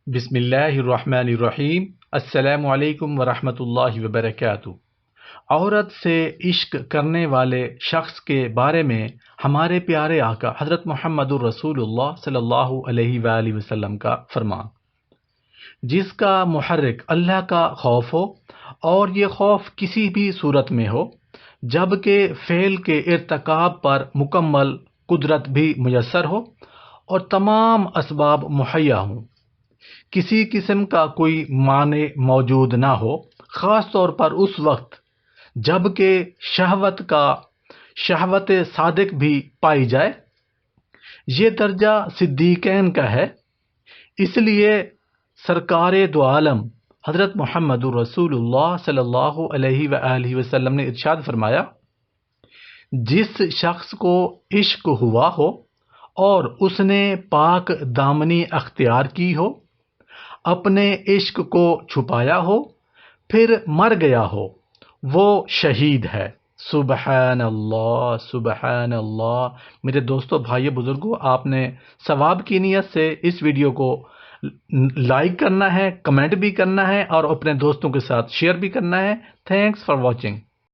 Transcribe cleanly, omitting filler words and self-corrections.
بسم اللہ الرحمن الرحیم۔ السلام علیکم ورحمۃ اللہ وبرکاتہ۔ عورت سے عشق کرنے والے شخص کے بارے میں ہمارے پیارے آقا حضرت محمد الرسول اللہ صلی اللہ علیہ وآلہ وسلم کا فرمان، جس کا محرک اللہ کا خوف ہو اور یہ خوف کسی بھی صورت میں ہو، جبکہ فعل کے ارتکاب پر مکمل قدرت بھی میسر ہو اور تمام اسباب مہیا ہوں، کسی قسم کا کوئی معنی موجود نہ ہو، خاص طور پر اس وقت جب کہ شہوت صادق بھی پائی جائے، یہ درجہ صدیقین کا ہے۔ اس لیے سرکار دو عالم حضرت محمد الرسول اللہ صلی اللہ علیہ وآلہ وسلم نے ارشاد فرمایا، جس شخص کو عشق ہوا ہو اور اس نے پاک دامنی اختیار کی ہو، اپنے عشق کو چھپایا ہو، پھر مر گیا ہو، وہ شہید ہے۔ سبحان اللہ، سبحان اللہ۔ میرے دوستوں، بھائیو، بزرگوں، آپ نے ثواب کی نیت سے اس ویڈیو کو لائک کرنا ہے، کمنٹ بھی کرنا ہے اور اپنے دوستوں کے ساتھ شیئر بھی کرنا ہے۔ Thanks for watching.